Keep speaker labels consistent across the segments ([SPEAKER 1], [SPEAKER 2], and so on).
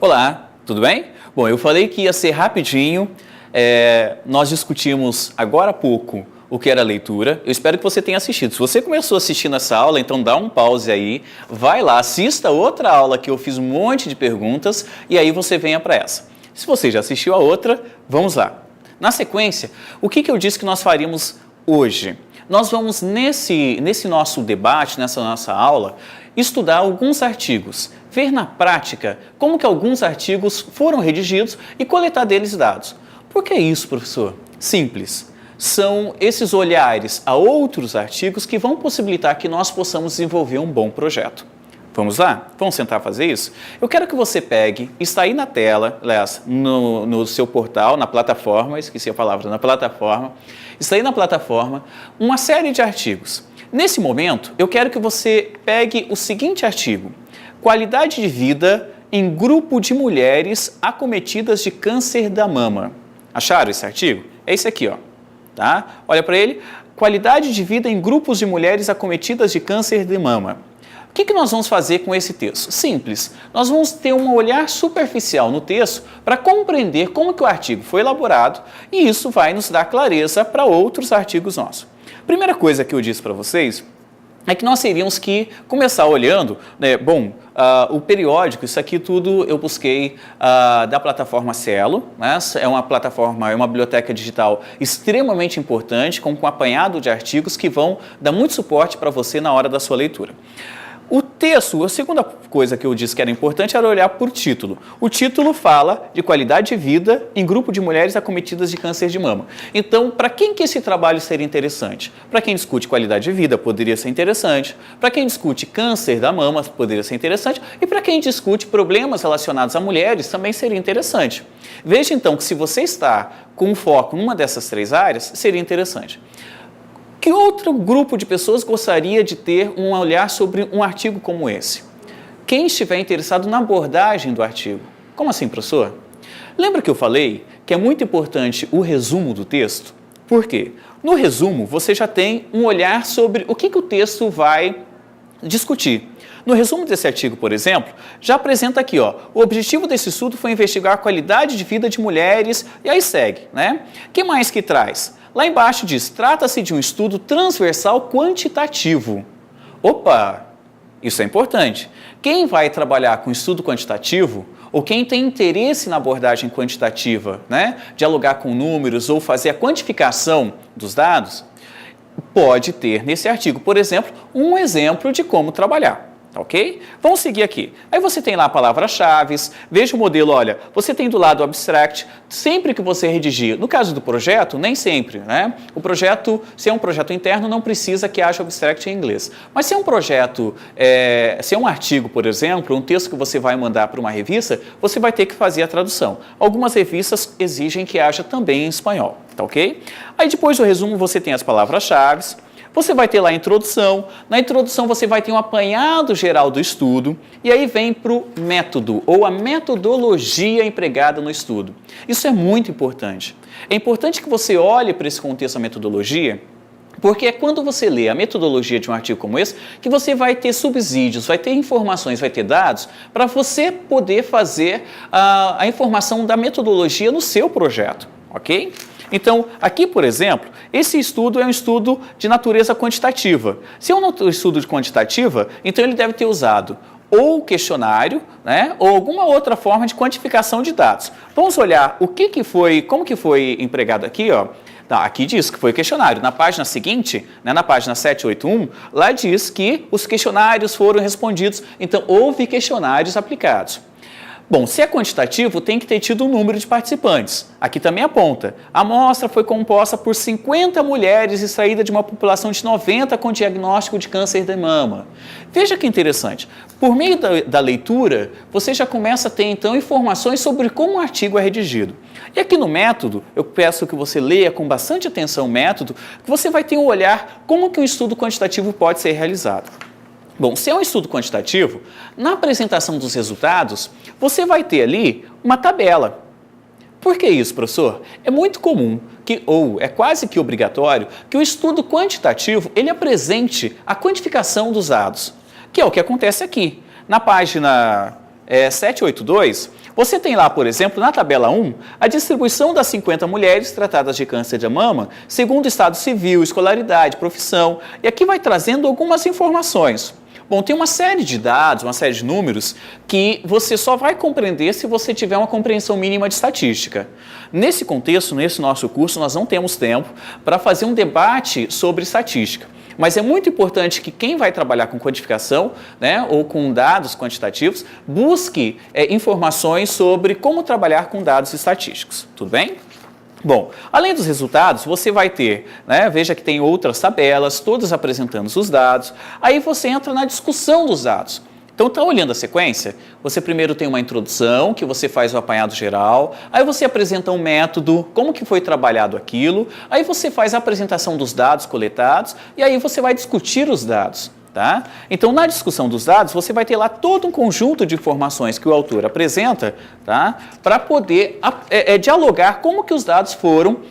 [SPEAKER 1] Olá, tudo bem? Bom, eu falei que ia ser rapidinho, nós discutimos agora há pouco o que era leitura. Eu espero que você tenha assistido. Se você começou assistindo essa aula, então dá um pause aí, vai lá, assista outra aula que eu fiz um monte de perguntas e aí você venha para essa. Se você já assistiu a outra, vamos lá. Na sequência, o que eu disse que nós faríamos hoje? Nós vamos, nesse nosso debate, nessa nossa aula, estudar alguns artigos, ver na prática como que alguns artigos foram redigidos e coletar deles dados. Por que isso, professor? Simples. São esses olhares a outros artigos que vão possibilitar que nós possamos desenvolver um bom projeto. Vamos lá? Vamos tentar fazer isso? Eu quero que você pegue, está aí na tela, aliás, no seu portal, na plataforma, esqueci a palavra, na plataforma, está aí na plataforma uma série de artigos. Nesse momento, eu quero que você pegue o seguinte artigo: qualidade de vida em grupo de mulheres acometidas de câncer da mama. Acharam esse artigo? É esse aqui, ó. Tá? Olha para ele. Qualidade de vida em grupos de mulheres acometidas de câncer de mama. O que nós vamos fazer com esse texto? Simples. Nós vamos ter um olhar superficial no texto para compreender como que o artigo foi elaborado e isso vai nos dar clareza para outros artigos nossos. Primeira coisa que eu disse para vocês é que nós teríamos que começar olhando, né, o periódico, isso aqui tudo eu busquei da plataforma Cielo, né, é uma plataforma, é uma biblioteca digital extremamente importante, com um apanhado de artigos que vão dar muito suporte para você na hora da sua leitura. O texto, a segunda coisa que eu disse que era importante era olhar por título. O título fala de qualidade de vida em grupo de mulheres acometidas de câncer de mama. Então, para quem que esse trabalho seria interessante? Para quem discute qualidade de vida, poderia ser interessante. Para quem discute câncer da mama, poderia ser interessante. E para quem discute problemas relacionados a mulheres, também seria interessante. Veja, então, que se você está com foco em uma dessas três áreas, seria interessante. Que outro grupo de pessoas gostaria de ter um olhar sobre um artigo como esse? Quem estiver interessado na abordagem do artigo. Como assim, professor? Lembra que eu falei que é muito importante o resumo do texto? Por quê? No resumo, você já tem um olhar sobre o que o texto vai discutir. No resumo desse artigo, por exemplo, já apresenta aqui, ó, o objetivo desse estudo foi investigar a qualidade de vida de mulheres, e aí segue, né? O que mais que traz? Lá embaixo diz, trata-se de um estudo transversal quantitativo. Opa, isso é importante. Quem vai trabalhar com estudo quantitativo, ou quem tem interesse na abordagem quantitativa, né, dialogar com números ou fazer a quantificação dos dados, pode ter nesse artigo, por exemplo, um exemplo de como trabalhar. Ok? Vamos seguir aqui. Aí você tem lá palavras-chave, veja o modelo, olha, você tem do lado o abstract, sempre que você redigir, no caso do projeto, nem sempre, né? O projeto, se é um projeto interno, não precisa que haja abstract em inglês. Mas se é um projeto, se é um artigo, por exemplo, um texto que você vai mandar para uma revista, você vai ter que fazer a tradução. Algumas revistas exigem que haja também em espanhol, tá ok? Aí depois do resumo você tem as palavras-chave. Você vai ter lá a introdução, na introdução você vai ter um apanhado geral do estudo e aí vem para o método ou a metodologia empregada no estudo. Isso é muito importante. É importante que você olhe para esse contexto da metodologia, porque é quando você lê a metodologia de um artigo como esse que você vai ter subsídios, vai ter informações, vai ter dados para você poder fazer a informação da metodologia no seu projeto, ok? Então, aqui, por exemplo, esse estudo é um estudo de natureza quantitativa. Se é um estudo de quantitativa, então ele deve ter usado ou questionário, né, ou alguma outra forma de quantificação de dados. Vamos olhar como que foi empregado aqui, ó. Não, aqui diz que foi questionário. Na página seguinte, né, na página 781, lá diz que os questionários foram respondidos, então houve questionários aplicados. Bom, se é quantitativo, tem que ter tido um número de participantes. Aqui também aponta. A amostra foi composta por 50 mulheres extraídas de uma população de 90 com diagnóstico de câncer de mama. Veja que interessante. Por meio da leitura, você já começa a ter, então, informações sobre como o artigo é redigido. E aqui no método, eu peço que você leia com bastante atenção o método, que você vai ter um olhar como que um estudo quantitativo pode ser realizado. Bom, se é um estudo quantitativo, na apresentação dos resultados, você vai ter ali uma tabela. Por que isso, professor? É muito comum, ou é quase que obrigatório, que o estudo quantitativo ele apresente a quantificação dos dados, que é o que acontece aqui. Na página 782, você tem lá, por exemplo, na tabela 1, a distribuição das 50 mulheres tratadas de câncer de mama, segundo estado civil, escolaridade, profissão, e aqui vai trazendo algumas informações. Bom, tem uma série de dados, uma série de números que você só vai compreender se você tiver uma compreensão mínima de estatística. Nesse contexto, nesse nosso curso, nós não temos tempo para fazer um debate sobre estatística. Mas é muito importante que quem vai trabalhar com quantificação, né, ou com dados quantitativos, busque informações sobre como trabalhar com dados estatísticos. Tudo bem? Bom, além dos resultados, você vai ter, né, veja que tem outras tabelas, todas apresentando os dados, aí você entra na discussão dos dados. Então, está olhando a sequência? Você primeiro tem uma introdução, que você faz o apanhado geral, aí você apresenta um método, como que foi trabalhado aquilo, aí você faz a apresentação dos dados coletados, e aí você vai discutir os dados. Tá? Então, na discussão dos dados, você vai ter lá todo um conjunto de informações que o autor apresenta, tá? Para poder dialogar como que os dados foram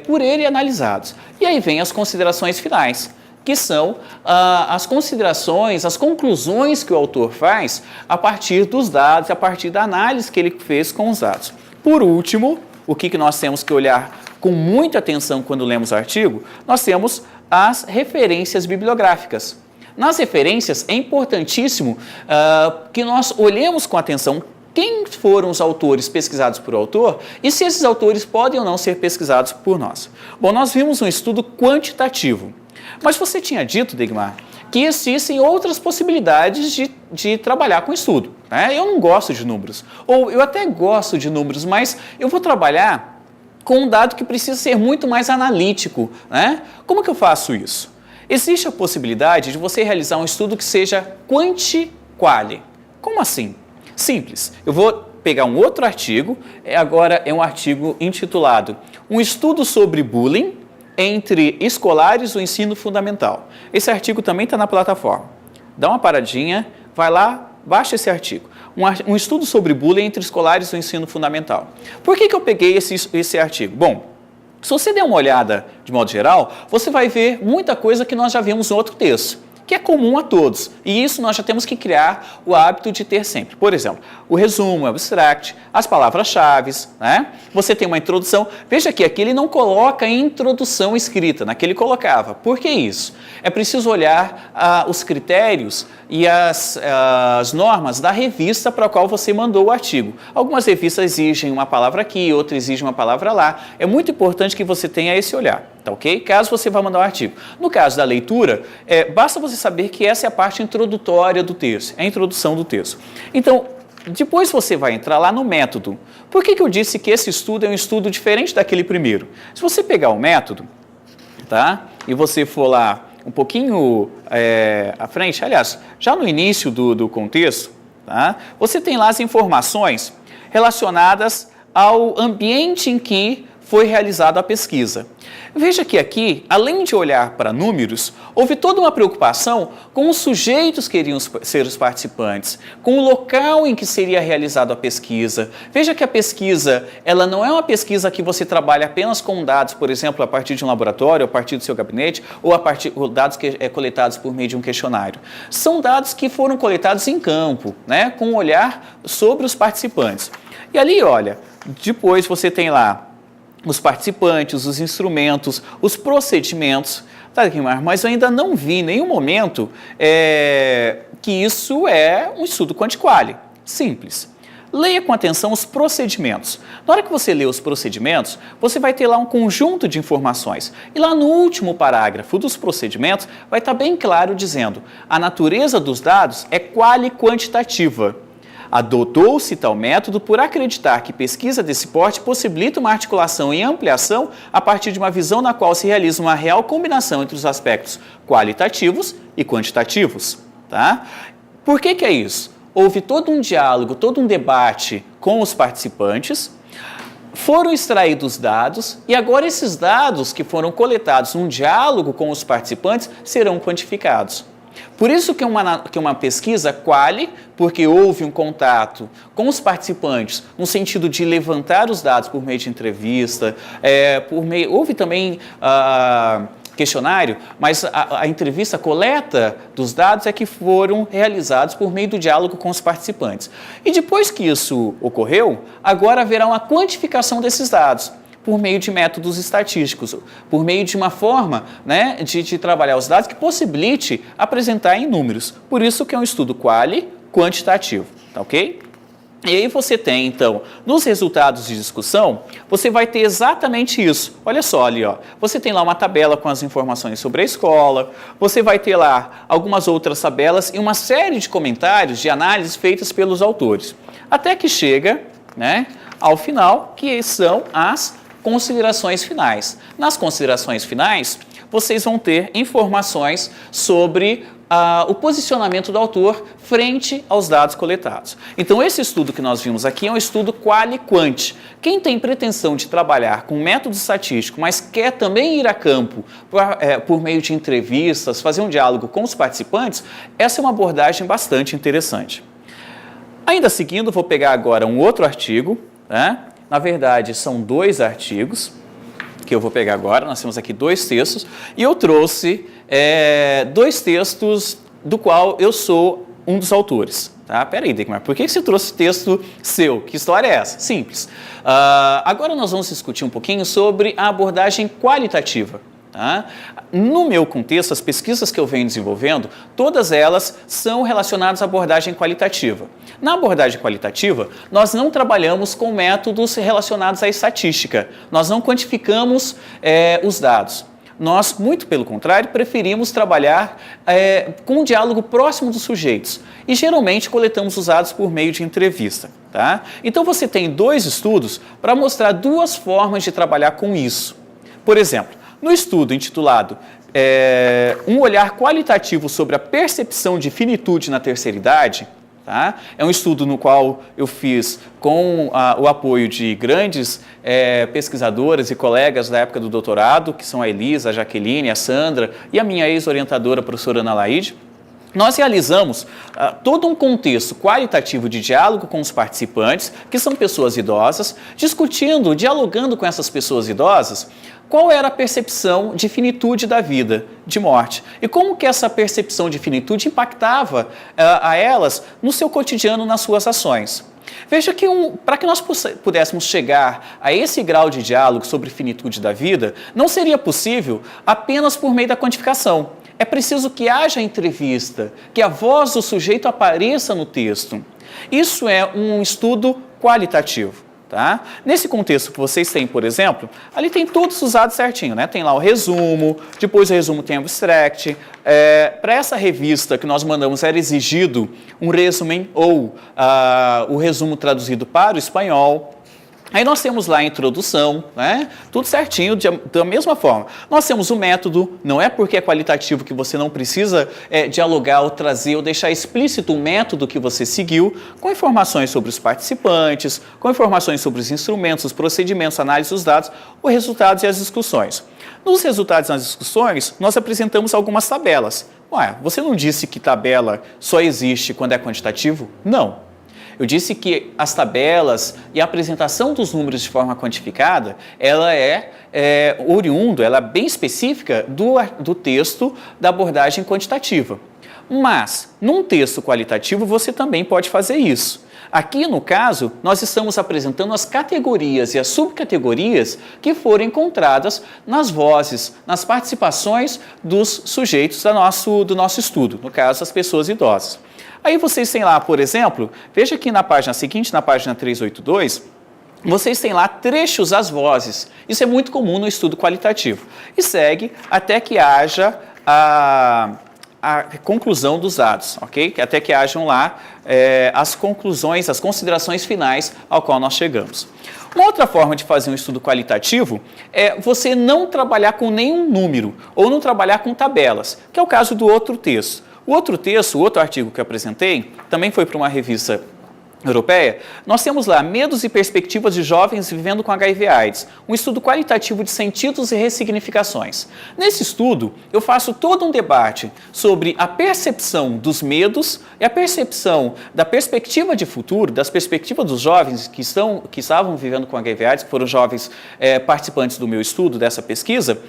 [SPEAKER 1] por ele analisados. E aí vem as considerações finais, que são as considerações, as conclusões que o autor faz a partir dos dados, a partir da análise que ele fez com os dados. Por último, o que nós temos que olhar com muita atenção quando lemos o artigo, nós temos as referências bibliográficas. Nas referências, é importantíssimo que nós olhemos com atenção quem foram os autores pesquisados por autor e se esses autores podem ou não ser pesquisados por nós. Bom, nós vimos um estudo quantitativo, mas você tinha dito, Degmar, que existem outras possibilidades de trabalhar com estudo. Né? Eu não gosto de números, ou eu até gosto de números, mas eu vou trabalhar com um dado que precisa ser muito mais analítico. Né? Como que eu faço isso? Existe a possibilidade de você realizar um estudo que seja quanti-quali. Como assim? Simples. Eu vou pegar um outro artigo, agora é um artigo intitulado Um estudo sobre bullying entre escolares do ensino fundamental. Esse artigo também está na plataforma. Dá uma paradinha, vai lá, baixa esse artigo. Um estudo sobre bullying entre escolares do ensino fundamental. Por que eu peguei esse artigo? Bom, se você der uma olhada de modo geral, você vai ver muita coisa que nós já vimos no outro texto, que é comum a todos. E isso nós já temos que criar o hábito de ter sempre. Por exemplo, o resumo, o abstract, as palavras-chave, né? Você tem uma introdução. Veja que aqui ele não coloca a introdução escrita, naquele ele colocava. Por que isso? É preciso olhar os critérios e as normas da revista para a qual você mandou o artigo. Algumas revistas exigem uma palavra aqui, outras exigem uma palavra lá. É muito importante que você tenha esse olhar, tá ok? Caso você vá mandar um artigo. No caso da leitura, basta você saber que essa é a parte introdutória do texto, é a introdução do texto. Então, depois você vai entrar lá no método. Por que eu disse que esse estudo é um estudo diferente daquele primeiro? Se você pegar o método, tá? E você for lá um pouquinho à frente, aliás, já no início do contexto, tá? Você tem lá as informações relacionadas ao ambiente em que foi realizada a pesquisa. Veja que aqui, além de olhar para números, houve toda uma preocupação com os sujeitos que iriam ser os participantes, com o local em que seria realizada a pesquisa. Veja que a pesquisa, ela não é uma pesquisa que você trabalha apenas com dados, por exemplo, a partir de um laboratório, a partir do seu gabinete, ou a partir de dados coletados por meio de um questionário. São dados que foram coletados em campo, né, com um olhar sobre os participantes. E ali, olha, depois você tem lá os participantes, os instrumentos, os procedimentos. Tá, Guilmar, mas eu ainda não vi em nenhum momento que isso é um estudo quanti-quali. Simples. Leia com atenção os procedimentos. Na hora que você lê os procedimentos, você vai ter lá um conjunto de informações. E lá no último parágrafo dos procedimentos, vai estar bem claro dizendo: a natureza dos dados é quali-quantitativa. Adotou-se tal método por acreditar que pesquisa desse porte possibilita uma articulação e ampliação a partir de uma visão na qual se realiza uma real combinação entre os aspectos qualitativos e quantitativos. Tá? Por que é isso? Houve todo um diálogo, todo um debate com os participantes, foram extraídos dados e agora esses dados que foram coletados num diálogo com os participantes serão quantificados. Por isso que é uma pesquisa quali, porque houve um contato com os participantes no sentido de levantar os dados por meio de entrevista, houve também questionário, mas a entrevista, a coleta dos dados é que foram realizados por meio do diálogo com os participantes. E depois que isso ocorreu, agora haverá uma quantificação desses dados por meio de métodos estatísticos, por meio de uma forma, né, de trabalhar os dados que possibilite apresentar em números. Por isso que é um estudo quantitativo, tá ok? E aí você tem, então, nos resultados de discussão, você vai ter exatamente isso. Olha só ali, ó. Você tem lá uma tabela com as informações sobre a escola, você vai ter lá algumas outras tabelas e uma série de comentários, de análises feitas pelos autores. Até que chega, né, ao final, que são as considerações finais. Nas considerações finais, vocês vão ter informações sobre o posicionamento do autor frente aos dados coletados. Então, esse estudo que nós vimos aqui é um estudo quali-quant. Quem tem pretensão de trabalhar com método estatístico, mas quer também ir a campo por meio de entrevistas, fazer um diálogo com os participantes, essa é uma abordagem bastante interessante. Ainda seguindo, vou pegar agora um outro artigo, né? Na verdade, são 2 artigos que eu vou pegar agora. Nós temos aqui 2 textos e eu trouxe 2 textos do qual eu sou um dos autores. Tá? Peraí, Deckmar, por que você trouxe texto seu? Que história é essa? Simples. Agora nós vamos discutir um pouquinho sobre a abordagem qualitativa. Tá? No meu contexto, as pesquisas que eu venho desenvolvendo, todas elas são relacionadas à abordagem qualitativa. Na abordagem qualitativa, nós não trabalhamos com métodos relacionados à estatística, nós não quantificamos os dados. Nós, muito pelo contrário, preferimos trabalhar com um diálogo próximo dos sujeitos e geralmente coletamos os dados por meio de entrevista. Tá? Então você tem 2 estudos para mostrar 2 formas de trabalhar com isso. Por exemplo, no estudo intitulado Um olhar qualitativo sobre a percepção de finitude na terceira idade, tá? É um estudo no qual eu fiz com o apoio de grandes pesquisadoras e colegas da época do doutorado, que são a Elisa, a Jaqueline, a Sandra e a minha ex-orientadora, a professora Ana Laide. Nós realizamos todo um contexto qualitativo de diálogo com os participantes, que são pessoas idosas, discutindo, dialogando com essas pessoas idosas, qual era a percepção de finitude da vida, de morte, e como que essa percepção de finitude impactava a elas no seu cotidiano, nas suas ações. Veja que para que nós pudéssemos chegar a esse grau de diálogo sobre finitude da vida, não seria possível apenas por meio da quantificação. É preciso que haja entrevista, que a voz do sujeito apareça no texto. Isso é um estudo qualitativo. Tá? Nesse contexto que vocês têm, por exemplo, ali tem todos os dados certinho, né? Tem lá o resumo, depois do resumo tem o abstract. Para essa revista que nós mandamos era exigido um resumen ou o resumo traduzido para o espanhol. Aí nós temos lá a introdução, né? Tudo certinho, da mesma forma. Nós temos o método, não é porque é qualitativo que você não precisa dialogar ou trazer ou deixar explícito o método que você seguiu, com informações sobre os participantes, com informações sobre os instrumentos, os procedimentos, análise dos dados, os resultados e as discussões. Nos resultados e nas discussões, nós apresentamos algumas tabelas. Ué, você não disse que tabela só existe quando é quantitativo? Não. Eu disse que as tabelas e a apresentação dos números de forma quantificada, ela é oriundo, ela é bem específica do texto da abordagem quantitativa. Mas, num texto qualitativo, você também pode fazer isso. Aqui, no caso, nós estamos apresentando as categorias e as subcategorias que foram encontradas nas vozes, nas participações dos sujeitos do nosso estudo, no caso, as pessoas idosas. Aí vocês têm lá, por exemplo, veja aqui na página seguinte, na página 382, vocês têm lá trechos das vozes. Isso é muito comum no estudo qualitativo. E segue até que haja a conclusão dos dados, ok? Até que hajam lá as conclusões, as considerações finais ao qual nós chegamos. Uma outra forma de fazer um estudo qualitativo é você não trabalhar com nenhum número ou não trabalhar com tabelas, que é o caso do outro texto. O outro texto, o outro artigo que eu apresentei, também foi para uma revista Europeia, nós temos lá Medos e Perspectivas de Jovens Vivendo com HIV/AIDS, um estudo qualitativo de sentidos e ressignificações. Nesse estudo, eu faço todo um debate sobre a percepção dos medos e a percepção da perspectiva de futuro, das perspectivas dos jovens que estavam vivendo com HIV/AIDS, que foram jovens participantes do meu estudo, dessa pesquisa.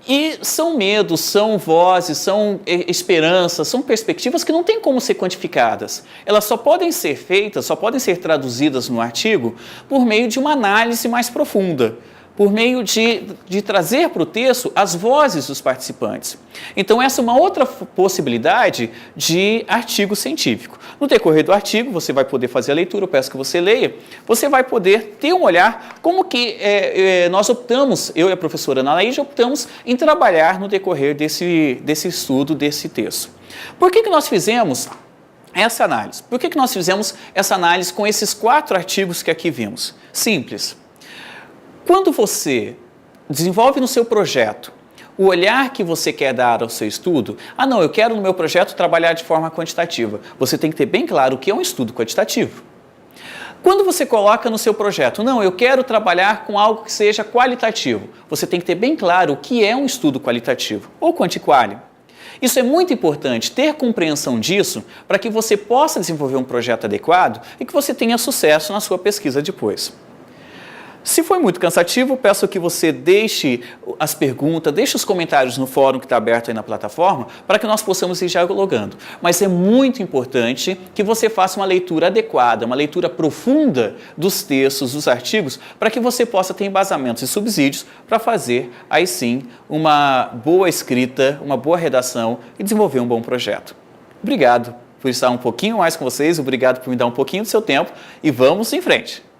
[SPEAKER 1] E são medos, são vozes, são esperanças, são perspectivas que não têm como ser quantificadas. Elas só podem ser feitas, só podem ser traduzidas no artigo por meio de uma análise mais profunda, por meio de trazer para o texto as vozes dos participantes. Então, essa é uma outra possibilidade de artigo científico. No decorrer do artigo, você vai poder fazer a leitura, eu peço que você leia, você vai poder ter um olhar como que nós optamos, eu e a professora Ana Laíde, optamos em trabalhar no decorrer desse estudo, desse texto. Por que nós fizemos essa análise? Por que nós fizemos essa análise com esses 4 artigos que aqui vimos? Simples. Quando você desenvolve no seu projeto o olhar que você quer dar ao seu estudo, não, eu quero no meu projeto trabalhar de forma quantitativa. Você tem que ter bem claro o que é um estudo quantitativo. Quando você coloca no seu projeto, não, eu quero trabalhar com algo que seja qualitativo. Você tem que ter bem claro o que é um estudo qualitativo, ou quantiquali. Isso é muito importante, ter compreensão disso, para que você possa desenvolver um projeto adequado e que você tenha sucesso na sua pesquisa depois. Se foi muito cansativo, peço que você deixe as perguntas, deixe os comentários no fórum que está aberto aí na plataforma, para que nós possamos ir dialogando. Mas é muito importante que você faça uma leitura adequada, uma leitura profunda dos textos, dos artigos, para que você possa ter embasamentos e subsídios para fazer, aí sim, uma boa escrita, uma boa redação e desenvolver um bom projeto. Obrigado por estar um pouquinho mais com vocês, obrigado por me dar um pouquinho do seu tempo e vamos em frente!